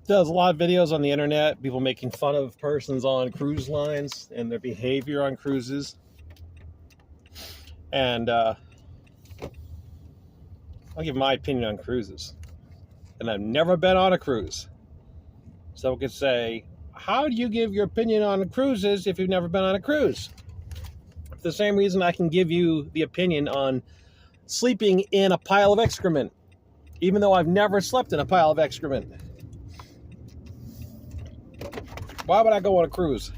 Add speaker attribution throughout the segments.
Speaker 1: There's a lot of videos on the internet, people making fun of persons on cruise lines and their behavior on cruises. And I'll give my opinion on cruises. And I've never been on a cruise. Someone could say, how do you give your opinion on cruises if you've never been on a cruise? For the same reason I can give you the opinion on sleeping in a pile of excrement, even though I've never slept in a pile of excrement. Why would I go on a cruise?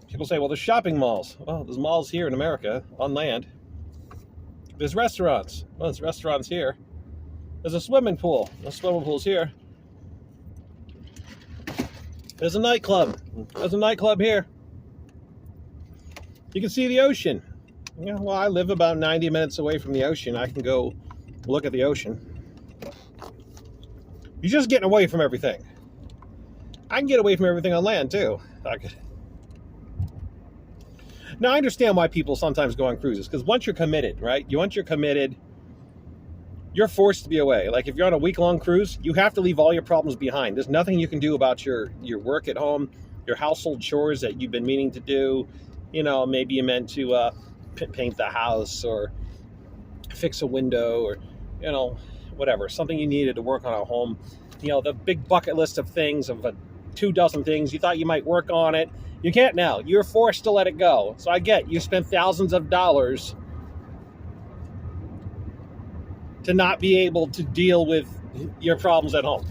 Speaker 1: People say, well, there's shopping malls. Well, there's malls here in America on land. There's restaurants. Well, there's restaurants here. There's a swimming pool. There's swimming pools here. There's a nightclub. There's a nightclub here. You can see the ocean. Yeah, well, I live about 90 minutes away from the ocean. I can go look at the ocean. You're just getting away from everything. I can get away from everything on land, too. Now, I understand why people sometimes go on cruises, because once you're committed, right? Once you're committed, you're forced to be away. Like, if you're on a week-long cruise, you have to leave all your problems behind. There's nothing you can do about your work at home, your household chores that you've been meaning to do. You know, maybe you meant to paint the house or fix a window or, you know, whatever. Something you needed to work on at home. You know, the big bucket list of things, of 24 things. You thought you might work on it. You can't now. You're forced to let it go. So I get you spent thousands of dollars to not be able to deal with your problems at home.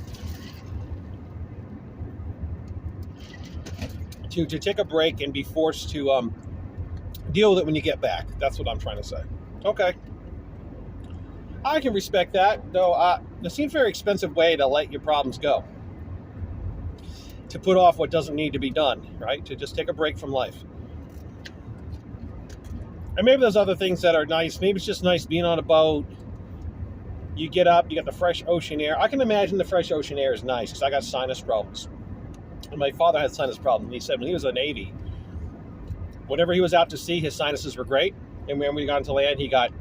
Speaker 1: To take a break and be forced to deal with it when you get back. That's what I'm trying to say. Okay. I can respect that, though it seems a very expensive way to let your problems go. To put off what doesn't need to be done, right? To just take a break from life. And maybe there's other things that are nice. Maybe it's just nice being on a boat. You get up, you get the fresh ocean air. I can imagine the fresh ocean air is nice because I got sinus problems. And my father had sinus problems. And he said when he was in the Navy, whenever he was out to sea, his sinuses were great. And when we got into land, he got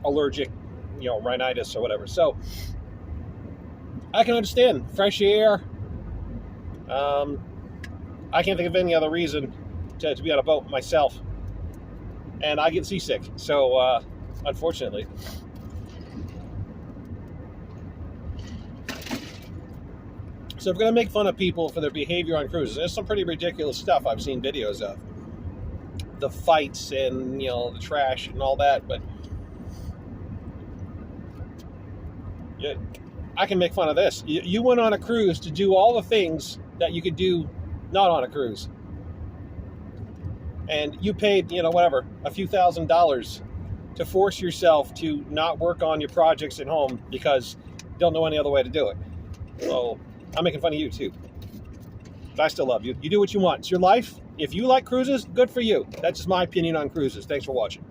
Speaker 1: allergic, rhinitis or whatever. So I can understand fresh air. I can't think of any other reason to be on a boat myself. And I get seasick. So, unfortunately. So if we're going to make fun of people for their behavior on cruises, there's some pretty ridiculous stuff I've seen videos of. The fights and, the trash and all that. But yeah, I can make fun of this. You went on a cruise to do all the things that you could do not on a cruise. And you paid, a few $1,000s to force yourself to not work on your projects at home because you don't know any other way to do it. So I'm making fun of you too. But I still love you. You do what you want. It's your life. If you like cruises, good for you. That's just my opinion on cruises. Thanks for watching.